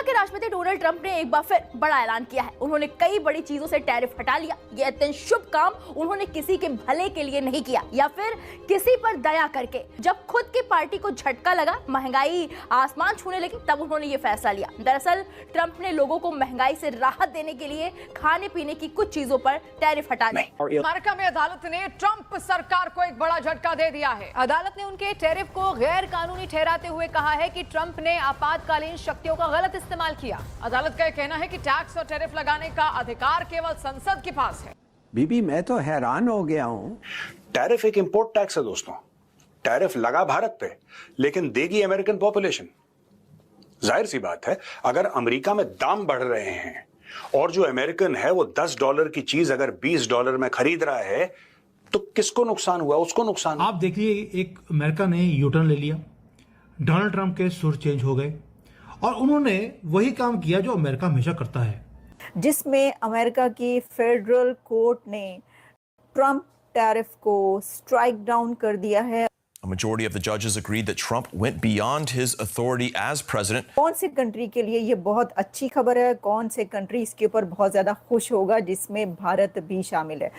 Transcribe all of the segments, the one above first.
America के राष्ट्रपति Donald Trump ने एक बार फिर बड़ा ऐलान किया है। उन्होंने कई बड़ी चीजों से टैरिफ हटा लिया। यह अत्यंत शुभ काम उन्होंने किसी के भले के लिए नहीं किया या फिर किसी पर दया करके। जब खुद की पार्टी को झटका लगा, महंगाई आसमान छूने लगी, तब उन्होंने ये फैसला लिया। दरअसल ट्रंप ने लोगों को महंगाई से राहत देने के लिए खाने पीने की कुछ चीजों पर टैरिफ हटा दिया। अमेरिका में अदालत ने ट्रंप सरकार को एक बड़ा झटका दे दिया है। अदालत ने उनके टैरिफ को गैर कानूनी ठहराते हुए कहा है कि ट्रंप ने आपातकालीन शक्तियों का गलत इस्तेमाल किया। अदालत का कहना है कि टैक्स और टैरिफ लगाने का अधिकार केवल संसद के पास है। बीबी, मैं तो हैरान हो गया हूं। टैरिफ एक इंपोर्ट टैक्स है दोस्तों। टैरिफ लगा भारत पे, लेकिन देगी अमेरिकन पॉपुलेशन। जाहिर सी बात है, अगर अमेरिका में दाम बढ़ रहे हैं और जो अमेरिकन है वो $10 की चीज अगर $20 में खरीद रहा है, तो किसको नुकसान हुआ? उसको नुकसान। आप देखिए, एक अमेरिका ने यूटर्न ले लिया, डोनाल्ड ट्रंप के सुर चेंज हो गए और उन्होंने वही काम किया जो अमेरिका हमेशा करता है, जिसमें अमेरिका की फेडरल कोर्ट ने ट्रंप टैरिफ को स्ट्राइक डाउन कर दिया है। A majority of the judges agreed that Trump went beyond his authority as president. कौन सी कंट्री के लिए ये बहुत अच्छी खबर है, कौन से कंट्री इसके ऊपर बहुत ज्यादा खुश होगा, जिसमें भारत भी शामिल है।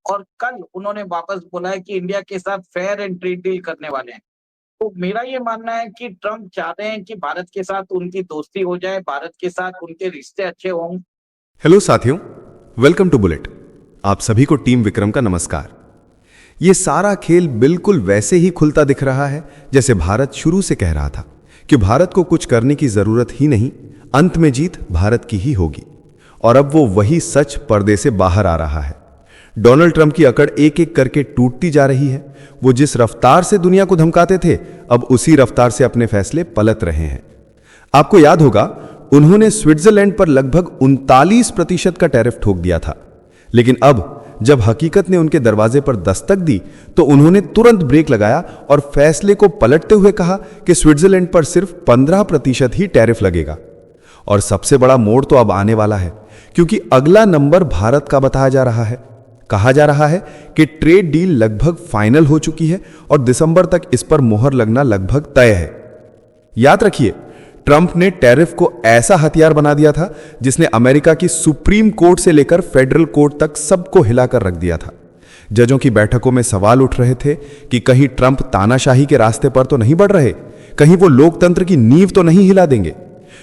और कल उन्होंने वापस बोला है कि इंडिया के साथ फेयर एंड ट्रेड डील करने वाले हैं। तो मेरा ये मानना है कि ट्रंप चाहते हैं कि भारत के साथ उनकी दोस्ती हो जाए, भारत के साथ उनके रिश्ते अच्छे हों। हेलो साथियों, वेलकम टू बुलेट। आप सभी को टीम विक्रम का नमस्कार। ये सारा खेल बिल्कुल वैसे ही खुलता दिख रहा है जैसे भारत शुरू से कह रहा था कि भारत को कुछ करने की जरूरत ही नहीं, अंत में जीत भारत की ही होगी। और अब वो वही सच पर्दे से बाहर आ रहा है। डोनाल्ड ट्रंप की अकड़ एक एक करके टूटती जा रही है। वो जिस रफ्तार से दुनिया को धमकाते थे, अब उसी रफ्तार से अपने फैसले पलट रहे हैं। आपको याद होगा, उन्होंने स्विट्जरलैंड पर लगभग 39% का टैरिफ ठोक दिया था, लेकिन अब जब हकीकत ने उनके दरवाजे पर दस्तक दी तो उन्होंने तुरंत ब्रेक लगाया और फैसले को पलटते हुए कहा कि स्विट्जरलैंड पर सिर्फ 15% ही टैरिफ लगेगा। और सबसे बड़ा मोड़ तो अब आने वाला है, क्योंकि अगला नंबर भारत का बताया जा रहा है। कहा जा रहा है कि ट्रेड डील लगभग फाइनल हो चुकी है और दिसंबर तक इस पर मोहर लगना लगभग तय है। याद रखिए, ट्रंप ने टैरिफ को ऐसा हथियार बना दिया था जिसने अमेरिका की सुप्रीम कोर्ट से लेकर फेडरल कोर्ट तक सबको हिलाकर रख दिया था। जजों की बैठकों में सवाल उठ रहे थे कि कहीं ट्रंप तानाशाही के रास्ते पर तो नहीं बढ़ रहे, कहीं वो लोकतंत्र की नींव तो नहीं हिला देंगे,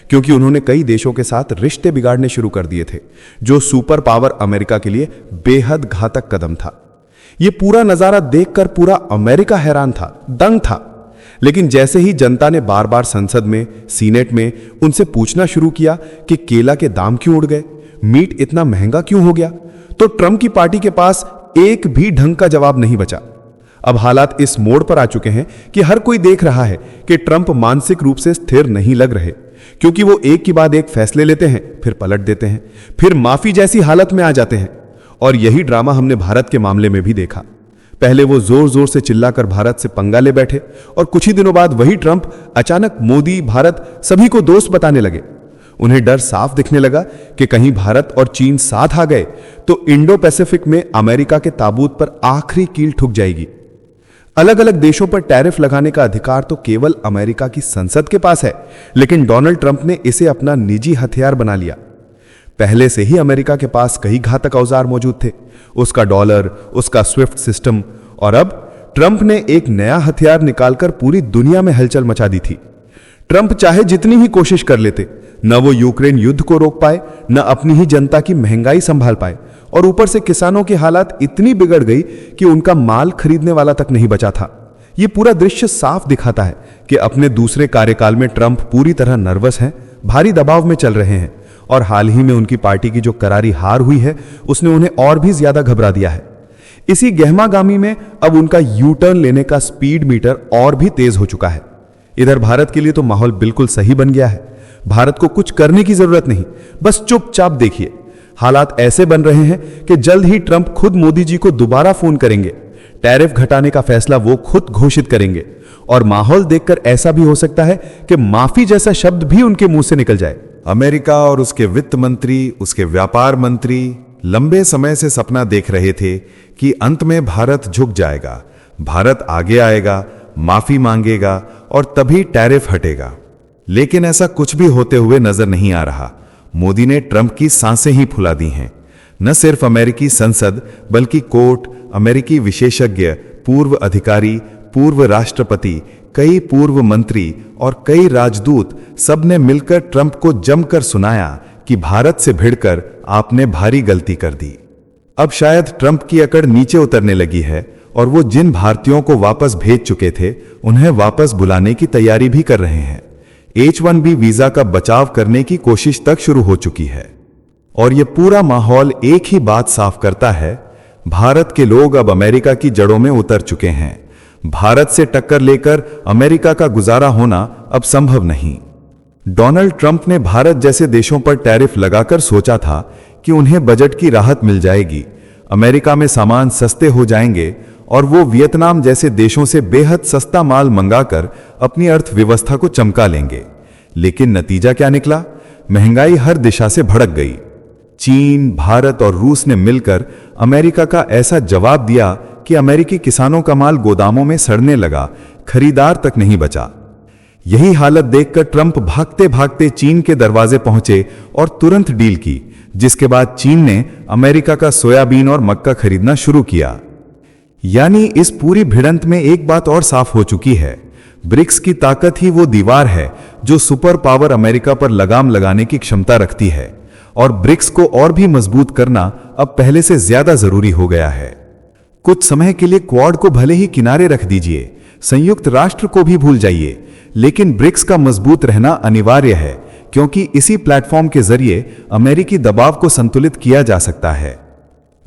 क्योंकि उन्होंने कई देशों के साथ रिश्ते बिगाड़ने शुरू कर दिए थे, जो सुपर पावर अमेरिका के लिए बेहद घातक कदम था। यह पूरा नजारा देखकर पूरा अमेरिका हैरान था, दंग था। लेकिन जैसे ही जनता ने बार बार संसद में, सीनेट में उनसे पूछना शुरू किया कि केला के दाम क्यों उड़ गए, मीट इतना महंगा क्यों हो गया, तो ट्रंप की पार्टी के पास एक भी ढंग का जवाब नहीं बचा। अब हालात इस मोड़ पर आ चुके हैं कि हर कोई देख रहा है कि ट्रंप मानसिक रूप से स्थिर नहीं लग रहे, क्योंकि वो एक के बाद एक फैसले लेते हैं, फिर पलट देते हैं, फिर माफी जैसी हालत में आ जाते हैं। और यही ड्रामा हमने भारत के मामले में भी देखा। पहले वो जोर जोर से चिल्लाकर भारत से पंगा ले बैठे और कुछ ही दिनों बाद वही ट्रंप अचानक मोदी, भारत सभी को दोस्त बताने लगे। उन्हें डर साफ दिखने लगा कि कहीं भारत और चीन साथ आ गए तो इंडो पैसिफिक में अमेरिका के ताबूत पर आखिरी कील ठुक जाएगी। अलग अलग देशों पर टैरिफ लगाने का अधिकार तो केवल अमेरिका की संसद के पास है, लेकिन डोनाल्ड ट्रंप ने इसे अपना निजी हथियार बना लिया। पहले से ही अमेरिका के पास कई घातक औजार मौजूद थे, उसका डॉलर, उसका स्विफ्ट सिस्टम, और अब ट्रंप ने एक नया हथियार निकालकर पूरी दुनिया में हलचल मचा दी थी। ट्रंप चाहे जितनी ही कोशिश कर लेते, न वो यूक्रेन युद्ध को रोक पाए, न अपनी ही जनता की महंगाई संभाल पाए, और ऊपर से किसानों की हालत इतनी बिगड़ गई कि उनका माल खरीदने वाला तक नहीं बचा था। ये पूरा दृश्य साफ दिखाता है कि अपने दूसरे कार्यकाल में ट्रंप पूरी तरह नर्वस हैं, भारी दबाव में चल रहे हैं, और हाल ही में उनकी पार्टी की जो करारी हार हुई है उसने उन्हें और भी ज्यादा घबरा दिया है। इसी गहमागामी में अब उनका यू टर्न लेने का स्पीड मीटर और भी तेज हो चुका है। इधर भारत के लिए तो माहौल बिल्कुल सही बन गया है। भारत को कुछ करने की जरूरत नहीं, बस चुपचाप देखिए। हालात ऐसे बन रहे हैं कि जल्द ही ट्रंप खुद मोदी जी को दोबारा फोन करेंगे, टैरिफ घटाने का फैसला वो खुद घोषित करेंगे, और माहौल देखकर ऐसा भी हो सकता है कि माफी जैसा शब्द भी उनके मुंह से निकल जाए। अमेरिका और उसके वित्त मंत्री, उसके व्यापार मंत्री लंबे समय से सपना देख रहे थे कि अंत में भारत झुक जाएगा, भारत आगे आएगा, माफी मांगेगा और तभी टैरिफ हटेगा। लेकिन ऐसा कुछ भी होते हुए नजर नहीं आ रहा। मोदी ने ट्रंप की सांसें ही फुला दी हैं। न सिर्फ अमेरिकी संसद बल्कि कोर्ट, अमेरिकी विशेषज्ञ, पूर्व अधिकारी, पूर्व राष्ट्रपति, कई पूर्व मंत्री और कई राजदूत सबने मिलकर ट्रंप को जमकर सुनाया कि भारत से भिड़कर आपने भारी गलती कर दी। अब शायद ट्रंप की अकड़ नीचे उतरने लगी है और वो जिन भारतीयों को वापस भेज चुके थे उन्हें वापस बुलाने की तैयारी भी कर रहे हैं। H-1B वीजा का बचाव करने की कोशिश तक शुरू हो चुकी है। और ये पूरा माहौल एक ही बात साफ करता है, भारत के लोग अब अमेरिका की जड़ों में उतर चुके हैं। भारत से टक्कर लेकर अमेरिका का गुजारा होना अब संभव नहीं। डोनाल्ड ट्रंप ने भारत जैसे देशों पर टैरिफ लगाकर सोचा था कि उन्हें बजट की राहत मिल जाएगी, अमेरिका में सामान सस्ते हो जाएंगे और वो वियतनाम जैसे देशों से बेहद सस्ता माल मंगाकर अपनी अर्थव्यवस्था को चमका लेंगे। लेकिन नतीजा क्या निकला? महंगाई हर दिशा से भड़क गई। चीन, भारत और रूस ने मिलकर अमेरिका का ऐसा जवाब दिया कि अमेरिकी किसानों का माल गोदामों में सड़ने लगा, खरीदार तक नहीं बचा। यही हालत देखकर ट्रंप भागते भागते चीन के दरवाजे पहुंचे और तुरंत डील की, जिसके बाद चीन ने अमेरिका का सोयाबीन और मक्का खरीदना शुरू किया। यानी इस पूरी भिड़ंत में एक बात और साफ हो चुकी है, ब्रिक्स की ताकत ही वो दीवार है जो सुपर पावर अमेरिका पर लगाम लगाने की क्षमता रखती है। और ब्रिक्स को और भी मजबूत करना अब पहले से ज्यादा जरूरी हो गया है। कुछ समय के लिए क्वाड को भले ही किनारे रख दीजिए, संयुक्त राष्ट्र को भी भूल जाइए, लेकिन ब्रिक्स का मजबूत रहना अनिवार्य है, क्योंकि इसी प्लेटफॉर्म के जरिए अमेरिकी दबाव को संतुलित किया जा सकता है।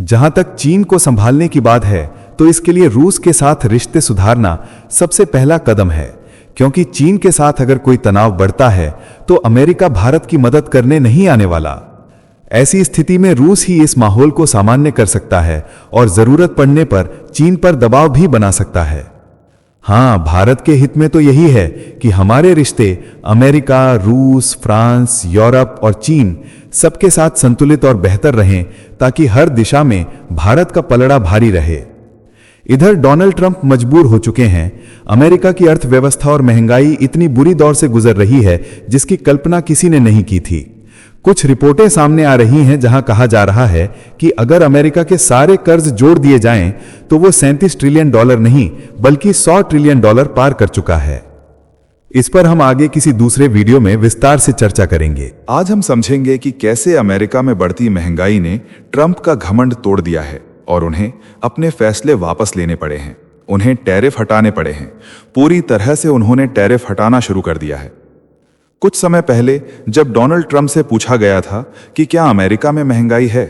जहां तक चीन को संभालने की बात है, तो इसके लिए रूस के साथ रिश्ते सुधारना सबसे पहला कदम है, क्योंकि चीन के साथ अगर कोई तनाव बढ़ता है तो अमेरिका भारत की मदद करने नहीं आने वाला। ऐसी स्थिति में रूस ही इस माहौल को सामान्य कर सकता है और जरूरत पड़ने पर चीन पर दबाव भी बना सकता है। हां, भारत के हित में तो यही है कि हमारे रिश्ते अमेरिका, रूस, फ्रांस, यूरोप और चीन सबके साथ संतुलित और बेहतर रहें, ताकि हर दिशा में भारत का पलड़ा भारी रहे। इधर डोनाल्ड ट्रंप मजबूर हो चुके हैं। अमेरिका की अर्थव्यवस्था और महंगाई इतनी बुरी दौर से गुजर रही है जिसकी कल्पना किसी ने नहीं की थी। कुछ रिपोर्टें सामने आ रही हैं जहां कहा जा रहा है कि अगर अमेरिका के सारे कर्ज जोड़ दिए जाएं तो वो $37 ट्रिलियन नहीं बल्कि $100 ट्रिलियन पार कर चुका है। इस पर हम आगे किसी दूसरे वीडियो में विस्तार से चर्चा करेंगे। आज हम समझेंगे कि कैसे अमेरिका में बढ़ती महंगाई ने ट्रंप का घमंड तोड़ दिया है और उन्हें अपने फैसले वापस लेने पड़े हैं। उन्हें टैरिफ हटाने पड़े हैं। पूरी तरह से उन्होंने टैरिफ हटाना शुरू कर दिया है। कुछ समय पहले जब डोनाल्ड ट्रंप से पूछा गया था कि क्या अमेरिका में महंगाई है,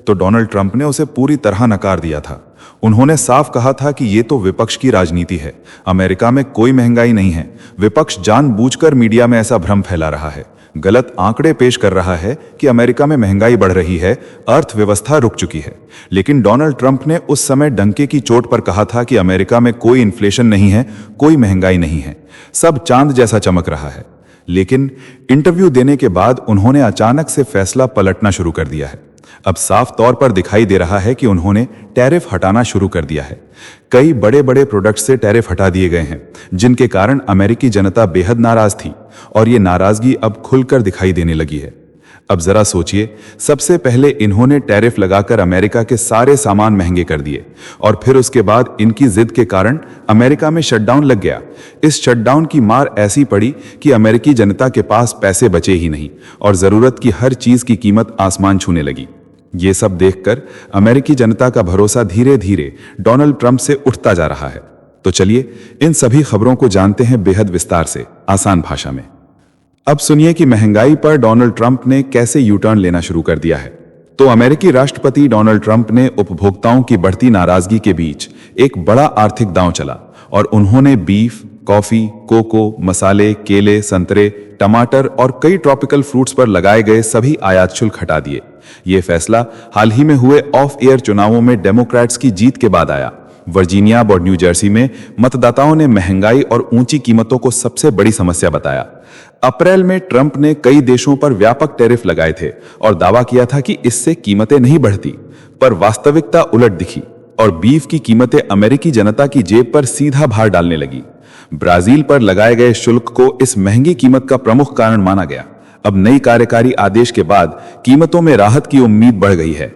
तो डोनाल्ड ट्रंप ने उसे पूरी तरह नकार दिया था। उन्होंने साफ कहा था कि ये तो विपक्ष की राजनीति है, अमेरिका में कोई महंगाई नहीं है। विपक्ष जानबूझकर मीडिया में ऐसा भ्रम फैला रहा है, गलत आंकड़े पेश कर रहा है कि अमेरिका में महंगाई बढ़ रही है, अर्थव्यवस्था रुक चुकी है। लेकिन डोनाल्ड ट्रंप ने उस समय डंके की चोट पर कहा था कि अमेरिका में कोई इन्फ्लेशन नहीं है, कोई महंगाई नहीं है, सब चांद जैसा चमक रहा है। लेकिन इंटरव्यू देने के बाद उन्होंने अचानक से फैसला पलटना शुरू कर दिया है। अब साफ तौर पर दिखाई दे रहा है कि उन्होंने टैरिफ हटाना शुरू कर दिया है। कई बड़े बड़े प्रोडक्ट से टैरिफ हटा दिए गए हैं, जिनके कारण अमेरिकी जनता बेहद नाराज थी और ये नाराजगी अब खुलकर दिखाई देने लगी है। अब जरा सोचिए, सबसे पहले इन्होंने टैरिफ लगाकर अमेरिका के सारे सामान महंगे कर दिए और फिर उसके बाद इनकी जिद के कारण अमेरिका में शटडाउन लग गया। इस शटडाउन की मार ऐसी पड़ी कि अमेरिकी जनता के पास पैसे बचे ही नहीं और जरूरत की हर चीज की कीमत आसमान छूने लगी। ये सब देखकर अमेरिकी जनता का भरोसा धीरे धीरे डोनाल्ड ट्रंप से उठता जा रहा है। तो चलिए इन सभी खबरों को जानते हैं बेहद विस्तार से, आसान भाषा में। अब सुनिए कि महंगाई पर डोनाल्ड ट्रंप ने कैसे यू टर्न लेना शुरू कर दिया है। तो अमेरिकी राष्ट्रपति डोनाल्ड ट्रंप ने उपभोक्ताओं की बढ़ती नाराजगी के बीच एक बड़ा आर्थिक दांव चला और उन्होंने बीफ, कॉफी, कोको, मसाले, केले, संतरे, टमाटर और कई ट्रॉपिकल फ्रूट्स पर लगाए गए सभी आयात शुल्क हटा दिए। यह फैसला हाल ही में हुए ऑफ एयर चुनावों में डेमोक्रेट्स की जीत के बाद आया। वर्जीनिया और न्यू जर्सी में मतदाताओं ने महंगाई और ऊंची कीमतों को सबसे बड़ी समस्या बताया। अप्रैल में ट्रंप ने कई देशों पर व्यापक टैरिफ लगाए थे और दावा किया था कि इससे कीमतें नहीं बढ़ती, पर वास्तविकता उलट दिखी। और बीफ की कीमतें अमेरिकी जनता की जेब पर सीधा भार डालने लगी। ब्राजील पर लगाए गए शुल्क को इस महंगी कीमत का प्रमुख कारण माना गया। अब नई कार्यकारी आदेश के बाद कीमतों में राहत की उम्मीद बढ़ गई है।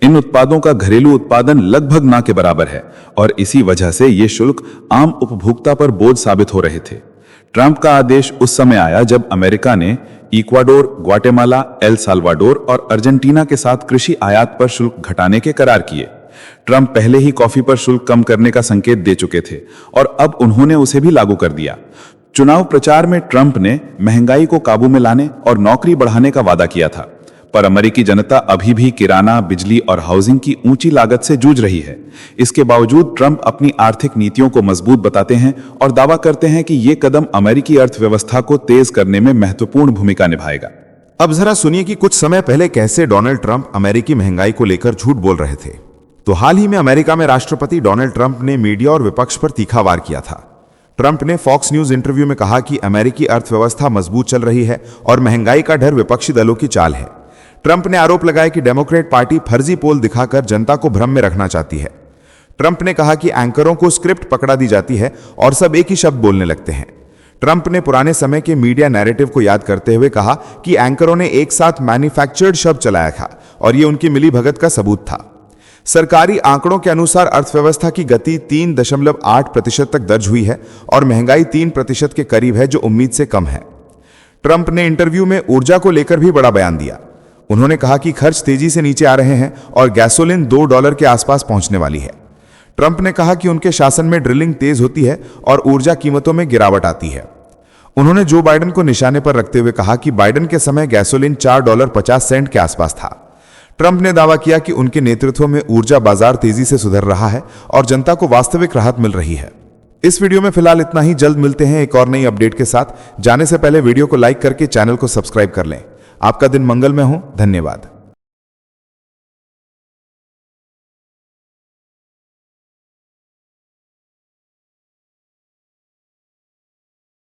इन उत्पादों का घरेलू उत्पादन लगभग ना के बराबर है और इसी वजह से ये शुल्क आम उपभोक्ता पर बोझ साबित हो रहे थे। ट्रंप का आदेश उस समय आया जब अमेरिका ने इक्वाडोर, ग्वाटेमाला, एल साल्वाडोर और अर्जेंटीना के साथ कृषि आयात पर शुल्क घटाने के करार किए। ट्रंप पहले ही कॉफी पर शुल्क कम करने का संकेत दे चुके थे और अब उन्होंने उसे भी लागू कर दिया। चुनाव प्रचार में ट्रंप ने महंगाई को काबू में लाने और नौकरी बढ़ाने का वादा किया था, पर अमेरिकी जनता अभी भी किराना, बिजली और हाउसिंग की ऊंची लागत से जूझ रही है। इसके बावजूद ट्रंप अपनी आर्थिक नीतियों को मजबूत बताते हैं और दावा करते हैं कि ये कदम अमेरिकी अर्थव्यवस्था को तेज करने में महत्वपूर्ण भूमिका निभाएगा। अब जरा सुनिए कि कुछ समय पहले कैसे डोनाल्ड ट्रंप अमेरिकी महंगाई को लेकर झूठ बोल रहे थे। तो हाल ही में अमेरिका में राष्ट्रपति डोनाल्ड ट्रंप ने मीडिया और विपक्ष पर तीखा वार किया था। ट्रंप ने फॉक्स न्यूज इंटरव्यू में कहा कि अमेरिकी अर्थव्यवस्था मजबूत चल रही है और महंगाई का डर विपक्षी दलों की चाल है। ट्रंप ने आरोप लगाया कि डेमोक्रेट पार्टी फर्जी पोल दिखाकर जनता को भ्रम में रखना चाहती है। ट्रंप ने कहा कि एंकरों को स्क्रिप्ट पकड़ा दी जाती है और सब एक ही शब्द बोलने लगते हैं। ट्रंप ने पुराने समय के मीडिया नैरेटिव को याद करते हुए कहा कि एंकरों ने एक साथ मैन्युफैक्चर्ड शब्द चलाया था और यह उनकी मिलीभगत का सबूत था। सरकारी आंकड़ों के अनुसार अर्थव्यवस्था की गति 3.8% तक दर्ज हुई है और महंगाई 3% के करीब है, जो उम्मीद से कम है। ट्रंप ने इंटरव्यू में ऊर्जा को लेकर भी बड़ा बयान दिया। उन्होंने कहा कि खर्च तेजी से नीचे आ रहे हैं और गैसोलीन $2 के आसपास पहुंचने वाली है। ट्रंप ने कहा कि उनके शासन में ड्रिलिंग तेज होती है और ऊर्जा कीमतों में गिरावट आती है। उन्होंने जो बाइडेन को निशाने पर रखते हुए कहा कि बाइडेन के समय गैसोलीन $4.50 के आसपास था। ट्रंप ने दावा किया कि उनके नेतृत्व में ऊर्जा बाजार तेजी से सुधर रहा है और जनता को वास्तविक राहत मिल रही है। इस वीडियो में फिलहाल इतना ही। जल्द मिलते हैं एक और नई अपडेट के साथ। जाने से पहले वीडियो को लाइक करके चैनल को सब्सक्राइब कर लें। आपका दिन मंगलमय हो। धन्यवाद।